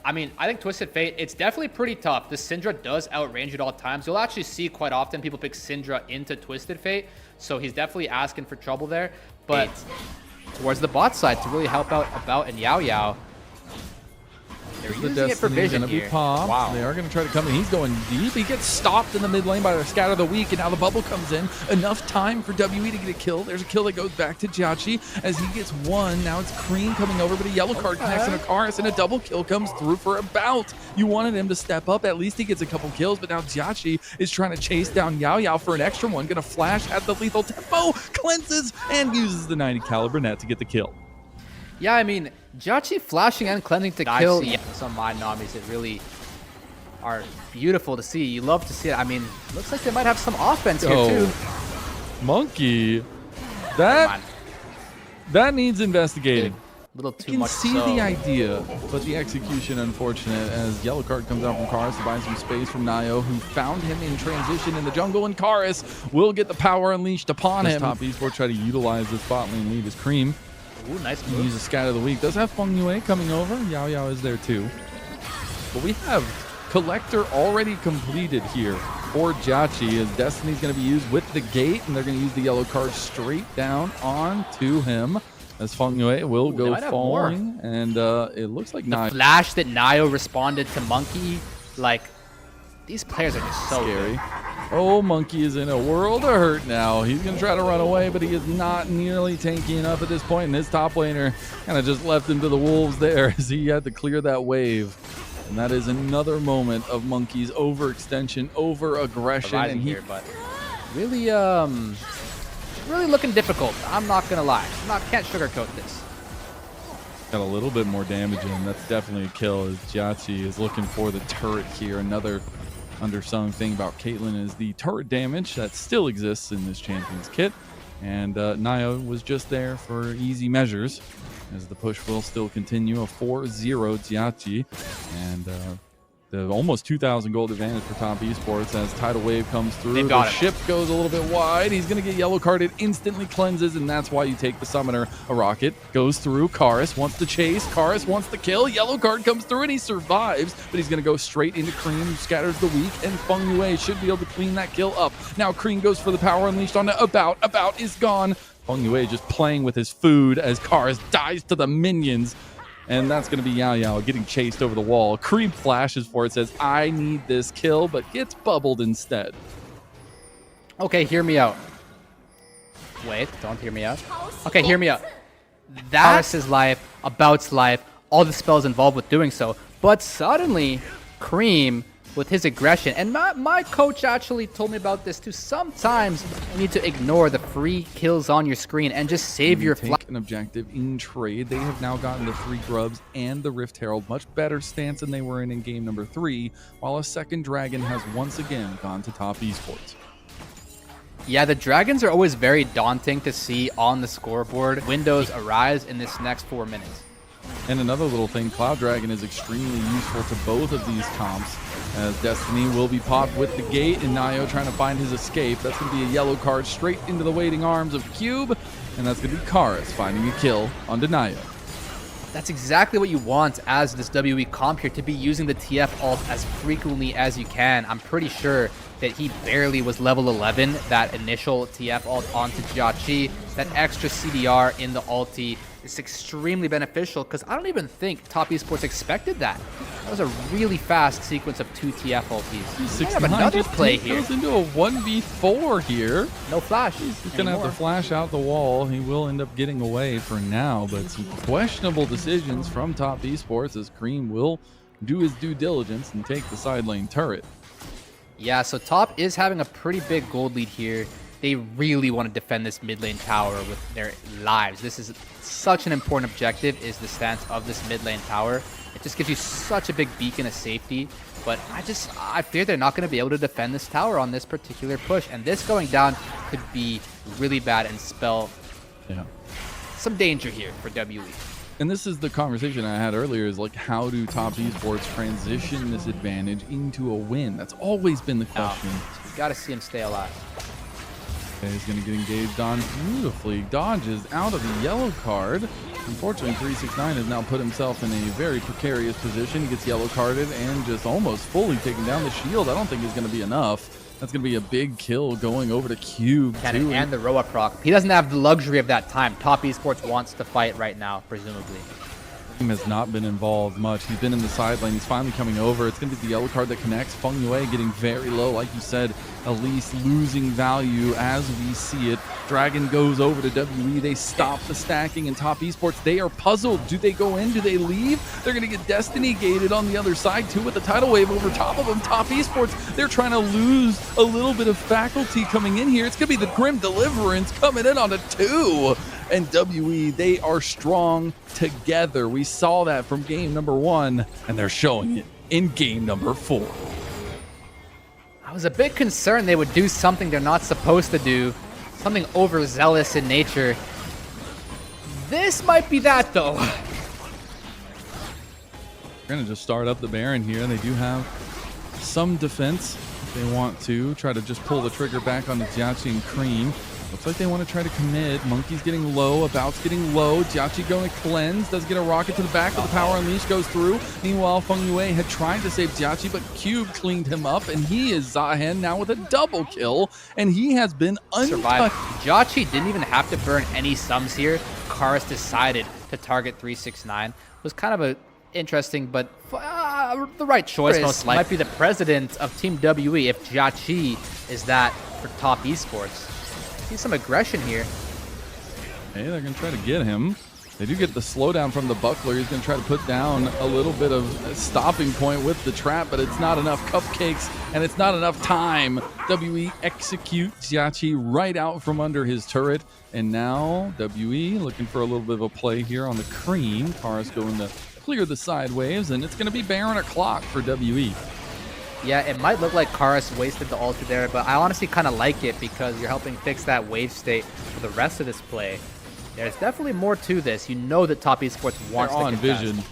I mean, I think Twisted Fate, it's definitely pretty tough. The Syndra does outrange at all times. You'll actually see quite often people pick Syndra into Twisted Fate, so he's definitely asking for trouble there. But towards the bot side to really help out About and Yao Yao. They're using it for vision gonna here. Be popped. Wow. They are going to try to come in. He's going deep. He gets stopped in the mid lane by their Scatter of the Week, and now the bubble comes in. Enough time for WE to get a kill. There's a kill that goes back to Jhachi as he gets one. Now it's Cream coming over, but a yellow card connects on a Karis, and a double kill comes through for About. You wanted him to step up. At least he gets a couple kills, but now Jhachi is trying to chase down Yao Yao for an extra one. Going to flash at the lethal tempo, cleanses, and uses the 90 caliber net to get the kill. Yeah, I mean, Jhachi flashing and cleansing to kill some Mind Namis that really are beautiful to see. You love to see it. I mean, looks like they might have some offense here too. Monkey, that needs investigating. A little too You can much. see the idea, but the execution unfortunate as yellow card comes out from Karis to buy some space from Nio, who found him in transition in the jungle, and Karis will get the power unleashed upon him. Top Esports try to utilize the spot lane lead as Cream. Ooh, nice move. Use a Scatter of the Week. Does have Feng Yue coming over. Yao Yao is there too. But we have Collector already completed here for Jhachi, as Destiny's going to be used with the gate, and they're going to use the yellow card straight down onto him. As Feng Yue will go falling, and it looks like the flash that Nio responded to Monkey, like, these players are just so scary. Good. Oh, Monkey is in a world of hurt now. He's going to try to run away, but he is not nearly tanky enough at this point, and his top laner kind of just left him to the wolves there as he had to clear that wave. And that is another moment of Monkey's overextension, over-aggression. And he but really, really looking difficult. I'm not going to lie. Can't sugarcoat this. Got a little bit more damage in. That's definitely a kill as Jhachi is looking for the turret here. Another undersung thing about Caitlyn is the turret damage that still exists in this champion's kit. And Nio was just there for easy measures as the push will still continue. A 4-0 Jhachi. And the almost 2,000 gold advantage for Top Esports as Tidal Wave comes through. The ship goes a little bit wide. He's going to get yellow carded, instantly cleanses, and that's why you take the summoner. A rocket goes through. Karis wants to chase. Karis wants to kill. Yellow card comes through, and he survives, but he's going to go straight into Cream, who scatters the weak, and Feng Yue should be able to clean that kill up. Now Cream goes for the power unleashed on About. About is gone. Feng Yue just playing with his food as Karis dies to the minions. And that's going to be Yao Yao getting chased over the wall. Cream flashes for it, says, I need this kill, but gets bubbled instead. Okay, hear me out. Wait, don't hear me out. Okay, hear me out. That's his life, About's life, all the spells involved with doing so. But suddenly, Cream, with his aggression, and my coach actually told me about this too, sometimes you need to ignore the free kills on your screen and just save your take an objective in trade. They have now gotten the 3 grubs and the Rift Herald, much better stance than they were in game number 3, while a second dragon has once again gone to Top Esports. Yeah, the dragons are always very daunting to see on the scoreboard. Windows arise in this next 4 minutes. And another little thing, Cloud Dragon is extremely useful to both of these comps, as Destiny will be popped with the gate, and Nio trying to find his escape. That's going to be a yellow card straight into the waiting arms of Cube, and that's going to be Karis finding a kill onto Nio. That's exactly what you want as this WE comp here, to be using the TF ult as frequently as you can. I'm pretty sure that he barely was level 11, that initial TF ult onto Jhachi. That extra CDR in the ulti is extremely beneficial because I don't even think Top Esports expected that. That was a really fast sequence of 2 TF ultis. We have another play here. Goes into a 1v4 here. No flash. He's going to have to flash out the wall. He will end up getting away for now, but some questionable decisions from Top Esports as Cream will do his due diligence and take the side lane turret. Yeah, so Top is having a pretty big gold lead here. They really want to defend this mid lane tower with their lives. This is such an important objective, is the stance of this mid lane tower. It just gives you such a big beacon of safety, but I fear they're not going to be able to defend this tower on this particular push, and this going down could be really bad and spell some danger here for WE. And this is the conversation I had earlier, is like, how do Top Esports transition this advantage into a win? That's always been the question. You got to see him stay alive. Okay, he's going to get engaged on beautifully. Dodges out of the yellow card. Unfortunately, 369 has now put himself in a very precarious position. He gets yellow carded and just almost fully taking down the shield. I don't think is going to be enough. That's going to be a big kill going over to Cube, too. And the Roa proc. He doesn't have the luxury of that time. Top Esports wants to fight right now, presumably. Team has not been involved much. He's been in the side lane. He's finally coming over. It's going to be the yellow card that connects. Feng Yue getting very low. Like you said, Elise losing value as we see it. Dragon goes over to WE. They stop the stacking, and Top Esports, they are puzzled. Do they go in? Do they leave? They're going to get Destiny gated on the other side, too, with the tidal wave over top of them. Top Esports, they're trying to lose a little bit of faculty coming in here. It's going to be the Grim Deliverance coming in on a 2. And WE, they are strong together. We saw that from game number 1, and they're showing it in game number 4. I was a bit concerned they would do something they're not supposed to do, something overzealous in nature. This might be that, though. They're going to just start up the Baron here. They do have some defense if they want to. Try to just pull the trigger back on the Jiachi and Cream. Looks like they want to try to commit. Monkey's getting low. About's getting low. Jiachi going to cleanse. Does get a rocket to the back, but the power unleash goes through. Meanwhile, Feng Yue had tried to save Jiachi, but Cube cleaned him up, and he is Zahen now with a double kill, and he has been untouched. Jiachi didn't even have to burn any sums here. Karis decided to target 369. It was kind of a interesting, but the right choice. Most likely might be the president of Team WE if Jiachi is that for Top Esports. See some aggression here. Hey, they're going to try to get him. They do get the slowdown from the buckler. He's going to try to put down a little bit of a stopping point with the trap, but it's not enough cupcakes, and it's not enough time. WE execute Jiachi right out from under his turret, and now WE looking for a little bit of a play here on the Cream. Karis going to clear the side waves, and it's going to be Baron o'clock for WE. Yeah, it might look like Karis wasted the ulti there, but I honestly kind of like it because you're helping fix that wave state for the rest of this play. There's definitely more to this. You know that Top Esports wants to contest. Vision.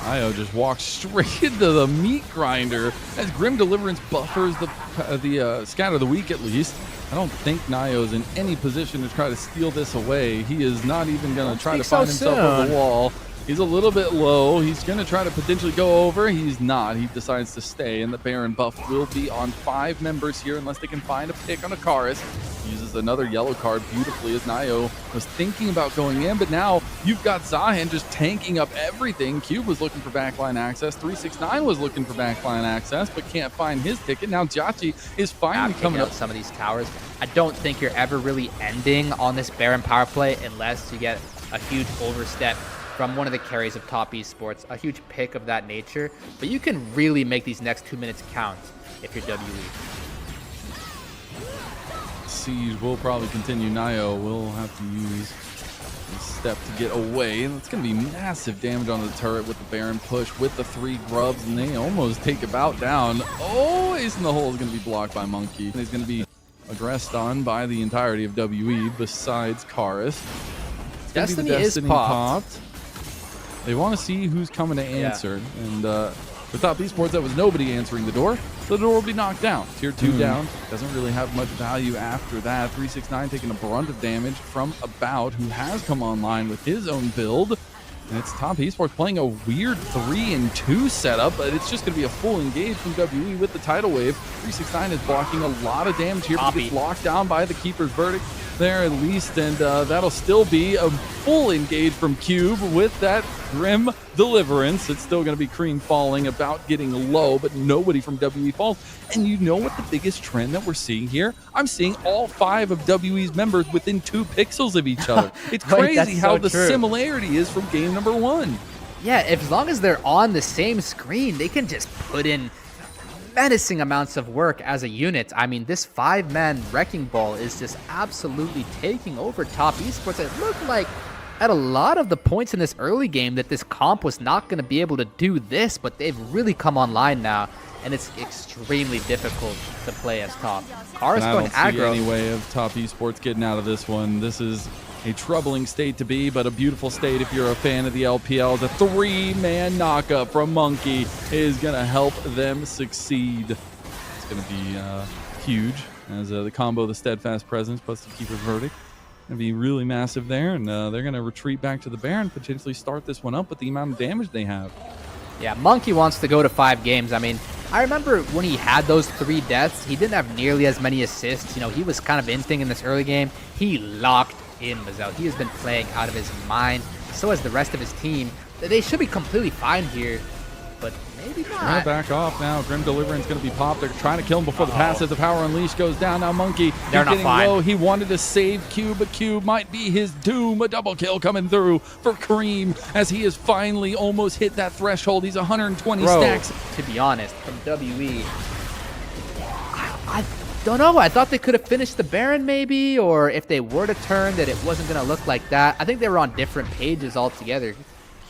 Io just walks straight into the meat grinder as Grim Deliverance buffers the Scatter the Weak at least. I don't think Nio's in any position to try to steal this away. He is not even going to try to find himself on the wall. He's a little bit low. He's going to try to potentially go over. He's not. He decides to stay, and the Baron buff will be on 5 members here unless they can find a pick on a Karis. Uses another yellow card beautifully as Nio was thinking about going in, but now you've got Zahen just tanking up everything. Cube was looking for backline access. 369 was looking for backline access, but can't find his ticket. Now Jiachi is finally coming up some of these towers. I don't think you're ever really ending on this Baron power play unless you get a huge overstep from one of the carries of Top Esports, a huge pick of that nature. But you can really make these next 2 minutes count if you're WE. Siege will probably continue. Nio will have to use a step to get away. It's going to be massive damage on the turret with the Baron push, with the 3 grubs, and they almost take About down. Oh, Ace in the Hole is going to be blocked by Monkey. He's going to be aggressed on by the entirety of WE besides Karis. Destiny is popped. They want to see who's coming to answer. And for Top Esports, that was nobody answering the door. So the door will be knocked down. Tier 2 down. Doesn't really have much value after that. 369 taking a brunt of damage from About, who has come online with his own build. And it's Top Esports playing a weird 3-2 setup, but it's just going to be a full engage from WE with the tidal wave. 369 is blocking a lot of damage here, but gets locked down by the Keeper's Verdict. there at least, and that'll still be a full engage from Cube with that Grim Deliverance. It's still going to be Cream falling, about getting low, but nobody from WE falls. And you know what the biggest trend that we're seeing here? I'm seeing all 5 of WE's members within 2 pixels of each other. It's Wait, crazy how the true. similarity is from game number 1. Yeah, as long as they're on the same screen, they can just put in menacing amounts of work as a unit. I mean, this 5-man Wrecking Ball is just absolutely taking over top esports. It looked like at a lot of the points in this early game that this comp was not going to be able to do this, but they've really come online now, and it's extremely difficult to play as top. Kara's going aggro. I don't see any way of top esports getting out of this one. This is a troubling state to be, but a beautiful state if you're a fan of the LPL. The 3-man knockup from Monkey is going to help them succeed. It's going to be huge as the combo, the Steadfast Presence plus the Keeper's Verdict. Going to be really massive there, and they're going to retreat back to the Baron, potentially start this one up with the amount of damage they have. Yeah, Monkey wants to go to 5 games. I mean, I remember when he had those 3 deaths, he didn't have nearly as many assists. You know, he was kind of instinct in this early game. He locked in Mazel. He has been playing out of his mind. So has the rest of his team. They should be completely fine here, but maybe not. Trying to back off now. Grim Deliverance going to be popped. They're trying to kill him before the passive. The Power Unleash goes down. Now Monkey, they're not getting fine. low. He wanted to save Cube, but Cube might be his doom. A double kill coming through for Cream as he has finally almost hit that threshold. He's 120 stacks. To be honest, from WE, I don't know. I thought they could have finished the Baron maybe, or if they were to turn, that it wasn't going to look like that. I think they were on different pages altogether.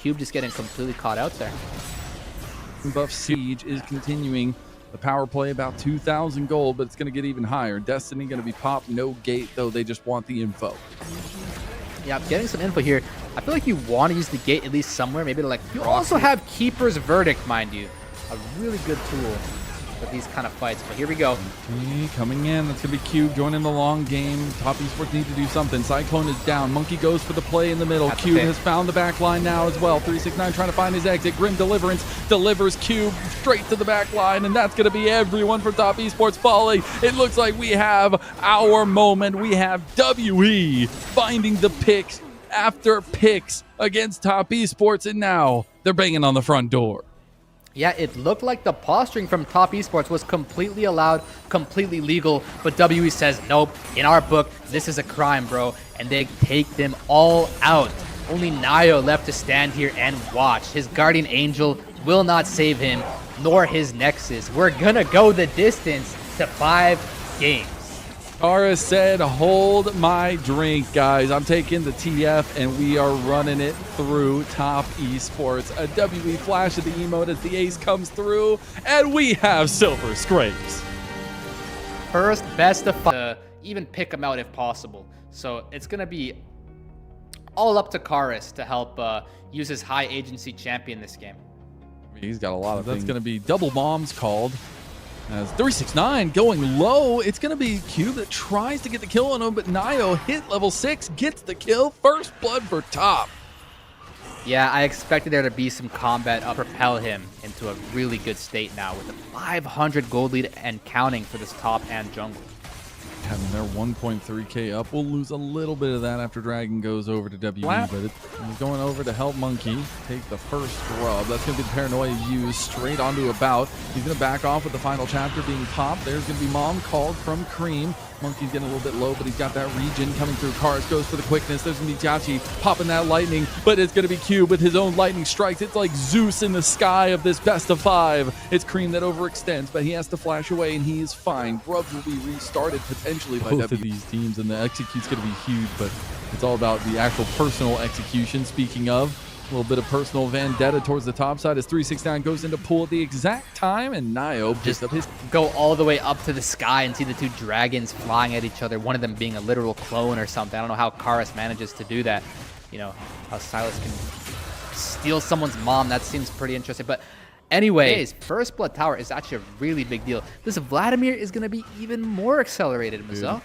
Cube just getting completely caught out there. Buff Siege is continuing. The power play about 2,000 gold, but it's going to get even higher. Destiny going to be popped. No gate, though. They just want the info. Yeah, I'm getting some info here. I feel like you want to use the gate at least somewhere, maybe to like. You also have Keeper's Verdict, mind you, a really good tool for these kind of fights. But here we go. Okay, coming in. That's going to be Cube joining the long game. Top esports need to do something. Cyclone is down. Monkey goes for the play in the middle. That's Cube okay. has found the back line now as well. 369 trying to find his exit. Grim Deliverance delivers Cube straight to the back line, and that's going to be everyone for top esports falling. It looks like we have our moment. We have WE finding the picks after picks against top esports, and now they're banging on the front door. Yeah, it looked like the posturing from top esports was completely allowed, completely legal, but WE says, nope, in our book, this is a crime, bro, and they take them all out. Only Nio left to stand here and watch. His guardian angel will not save him, nor his Nexus. We're gonna go the distance to 5 games. Kara said, hold my drink, guys. I'm taking the TF, and we are running it through top esports. A WE flash of the emote as the ace comes through, and we have Silver Scrapes. First best of 5, even pick them out if possible. So it's going to be all up to Karis to help use his high agency champion this game. He's got a lot of That's going to be double bombs called. As 369 going low, it's going to be Cube that tries to get the kill on him, but Nio hit level 6, gets the kill. First blood for top. Yeah, I expected there to be some combat propel him into a really good state now with a 500 gold lead and counting for this top and jungle. Having their 1.3k up. We'll lose a little bit of that after Dragon goes over to WE, but he's going over to help Monkey take the first scrub. That's going to be the paranoia used straight onto a bout. He's going to back off with the final chapter being popped. There's going to be Mom called from Cream. Monkey's getting a little bit low, but he's got that regen coming through. Kars goes for the quickness. There's going to be Jachi popping that lightning, but it's going to be Cube with his own lightning strikes. It's like Zeus in the sky of this best of 5. It's Cream that overextends, but he has to flash away, and he is fine. Grubs will be restarted potentially by both of these teams, and the execute's going to be huge, but it's all about the actual personal execution. Speaking of, a little bit of personal vendetta towards the top side as 369 goes into pool at the exact time, and Nio just up his go all the way up to the sky and see the 2 dragons flying at each other, one of them being a literal clone or something. I don't know how Karis manages to do that. You know, how Silas can steal someone's mom. That seems pretty interesting. But anyways, first blood tower is actually a really big deal. This Vladimir is going to be even more accelerated, Mazel.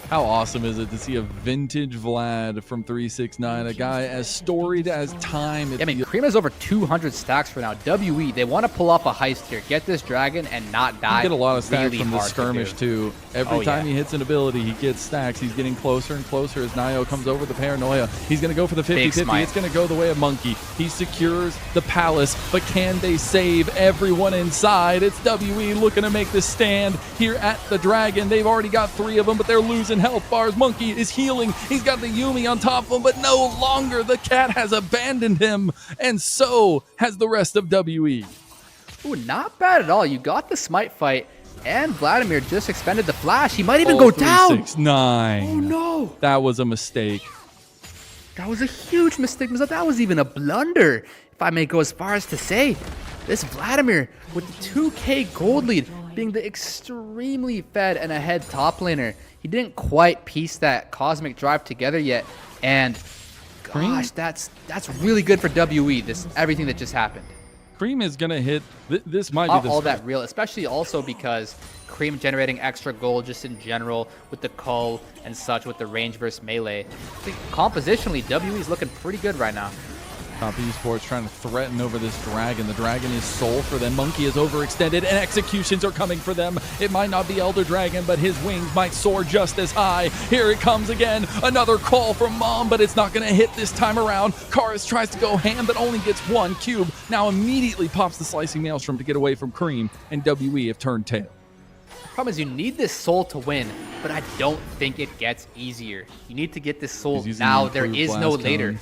How awesome is it to see a vintage Vlad from 369, a guy as storied as time? Yeah, I mean, Cream has over 200 stacks for now. WE, they want to pull off a heist here, get this dragon and not die. You get a lot of stacks really from the skirmish too. Every time he hits an ability, he gets stacks. He's getting closer and closer as Nio comes over the paranoia. He's going to go for the 50-50. It's going to go the way of Monkey. He secures the palace, but can they save everyone inside? It's WE looking to make this stand here at the dragon. They've already got 3 of them, but they're losing health bars. Monkey is healing. He's got the Yumi on top of him, but no longer. The cat has abandoned him, and so has the rest of WE. Ooh, not bad at all. You got the smite fight, and Vladimir just expended the flash. He might even go down. 369. Oh no. That was a mistake. That was a huge mistake. That was even a blunder, if I may go as far as to say. This Vladimir with the 2K gold lead, being the extremely fed and ahead top laner. He didn't quite piece that cosmic drive together yet, and gosh, that's really good for WE. Everything that just happened. Cream is gonna hit. This might be all that real, especially also because Cream generating extra gold just in general with the cull and such with the range versus melee. I think compositionally, WE is looking pretty good right now. Top Esports trying to threaten over this dragon. The dragon is soul for them. Monkey is overextended, and executions are coming for them. It might not be Elder Dragon, but his wings might soar just as high. Here it comes again. Another call from Mom, but it's not going to hit this time around. Karis tries to go ham, but only gets 1 cube. Now immediately pops the slicing maelstrom to get away from Cream, and WE have turned tail. The problem is you need this soul to win, but I don't think it gets easier. You need to get this soul now. There is no later.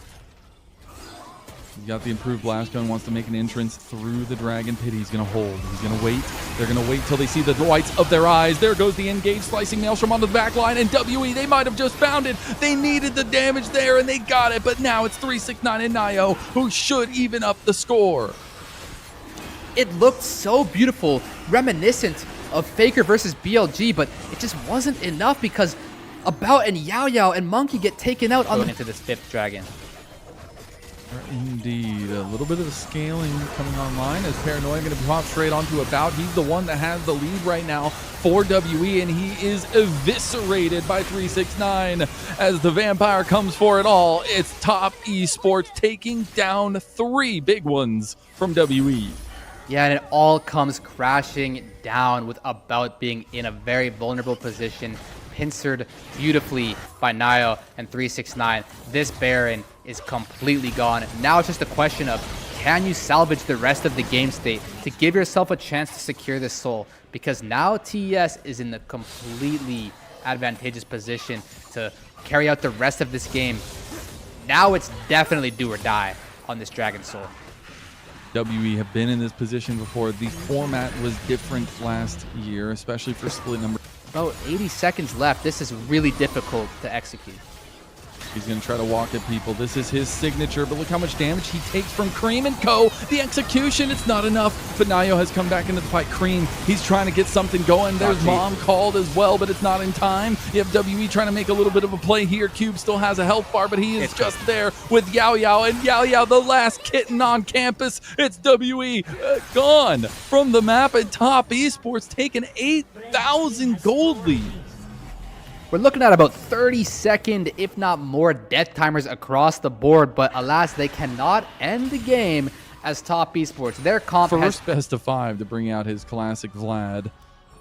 He's got the improved blast gun, wants to make an entrance through the dragon pit. He's going to hold. He's going to wait. They're going to wait till they see the whites of their eyes. There goes the engaged slicing maelstrom onto the back line, and WE, they might have just found it. They needed the damage there, and they got it, but now it's 369 and Nio, who should even up the score. It looked so beautiful, reminiscent of Faker versus BLG, but it just wasn't enough because About and Yao Yao and Monkey get taken out on into this 5th dragon. Indeed, a little bit of the scaling coming online as Paranoia going to pop straight onto About. He's the one that has the lead right now for WE, and he is eviscerated by 369 as the Vampire comes for it all. It's Top Esports taking down 3 big ones from WE. Yeah, and it all comes crashing down with About being in a very vulnerable position, pincered beautifully by Nio and 369. This Baron is completely gone. Now it's just a question of, can you salvage the rest of the game state to give yourself a chance to secure this soul? Because now TES is in the completely advantageous position to carry out the rest of this game. Now it's definitely do or die on this Dragon Soul. WE have been in this position before. The format was different last year, especially for split number. About 80 seconds left. This is really difficult to execute. He's going to try to walk at people. This is his signature, but look how much damage he takes from Cream and Co. The execution, it's not enough, but Nio has come back into the fight. Cream, he's trying to get something going. There's Mom called as well, but it's not in time. You have WE trying to make a little bit of a play here. Cube still has a health bar, but he is just there with Yao Yao, and Yao Yao, the last kitten on campus. It's WE gone from the map, and Top Esports taking 8,000 gold lead. We're looking at about 30-second, if not more, death timers across the board, but alas, they cannot end the game as Top Esports. Their comp first best of 5 to bring out his classic Vlad.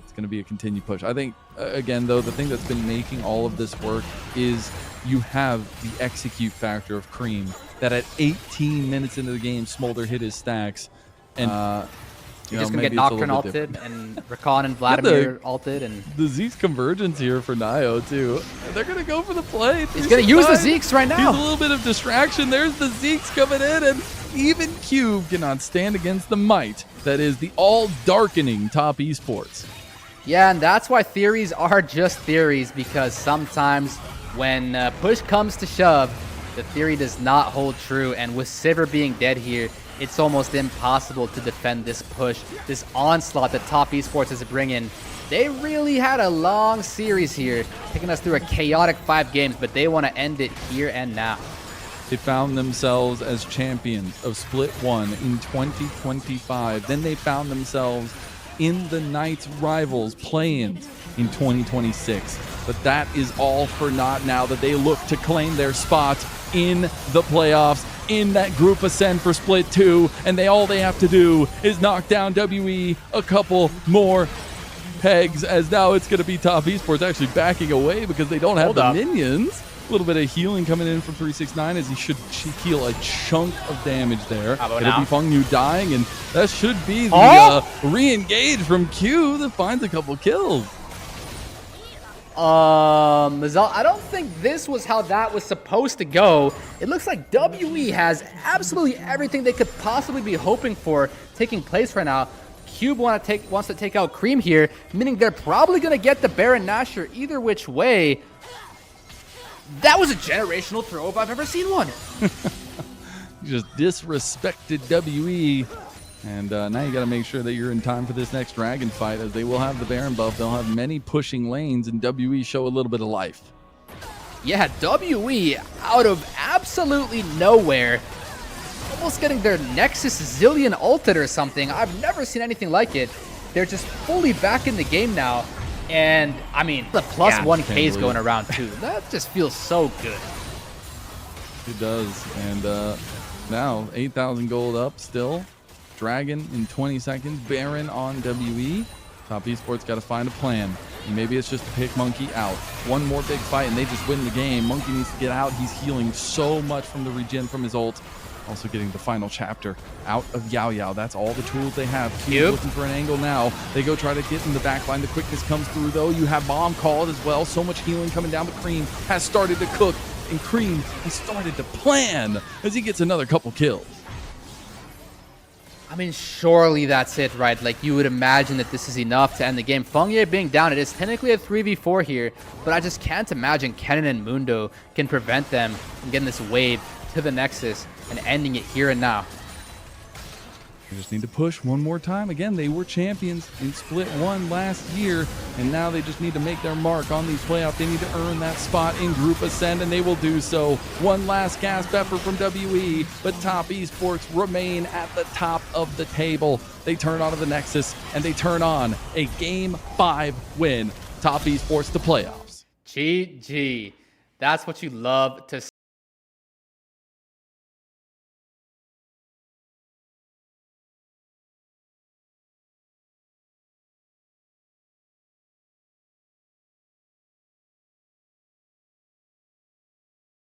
It's going to be a continued push. I think, again, though, the thing that's been making all of this work is you have the execute factor of Cream, that at 18 minutes into the game, Smolder hit his stacks, and you're just going to get Nocturne ulted, and Rakan and Vladimir ulted. And the Zeke's convergence here for Nio, too. They're going to go for the play. He's going to use the Zeke's right now. He's a little bit of distraction. There's the Zeke's coming in, and even Cube cannot stand against the might that is the all-darkening Top Esports. Yeah, and that's why theories are just theories, because sometimes when push comes to shove, the theory does not hold true. And with Sivir being dead here, it's almost impossible to defend this push, this onslaught that Top Esports is bringing. They really had a long series here, taking us through a chaotic 5 games, but they want to end it here and now. They found themselves as champions of Split 1 in 2025. Then they found themselves in the Knights rivals play-ins in 2026. But that is all for naught now that they look to claim their spot in the playoffs, in that group ascend for split 2, and all they have to do is knock down WE a couple more pegs, as now it's going to be Top Esports actually backing away because they don't have the minions. A little bit of healing coming in from 369 as he should heal a chunk of damage there. It'll be Feng Yu dying, and that should be the re-engage from Q that finds a couple kills. Mazal, I don't think this was how that was supposed to go. It looks like WE has absolutely everything they could possibly be hoping for taking place right now. Cube wants to take out Cream here, meaning they're probably going to get the Baron Nashor either which way. That was a generational throw if I've ever seen one. Just disrespected WE. And now you got to make sure that you're in time for this next Dragon fight, as they will have the Baron buff. They'll have many pushing lanes, and WE show a little bit of life. Yeah, WE out of absolutely nowhere. Almost getting their Nexus Zillion ulted or something. I've never seen anything like it. They're just fully back in the game now. And, I mean, the plus 1K is going around, too. That just feels so good. It does. And now, 8,000 gold up still. Dragon in 20 seconds. Baron on WE. Top Esports got to find a plan. And maybe it's just to pick Monkey out. One more big fight, and they just win the game. Monkey needs to get out. He's healing so much from the regen from his ult. Also getting the final chapter out of Yao Yao. That's all the tools they have. Cube looking for an angle now. They go try to get in the backline. The quickness comes through, though. You have Bomb called as well. So much healing coming down, but Cream has started to cook. And Cream has started to plan as he gets another couple kills. I mean, surely that's it, right? Like, you would imagine that this is enough to end the game. Feng Yu being down, it is technically a 3v4 here, but I just can't imagine Kennen and Mundo can prevent them from getting this wave to the Nexus and ending it here and now. They just need to push one more time. Again, they were champions in Split 1 last year, and now they just need to make their mark on these playoffs. They need to earn that spot in Group Ascend, and they will do so. One last gasp effort from WE, but Top Esports remain at the top of the table. They turn onto the Nexus, and they turn on a Game 5 win. Top Esports to playoffs. GG. That's what you love to see.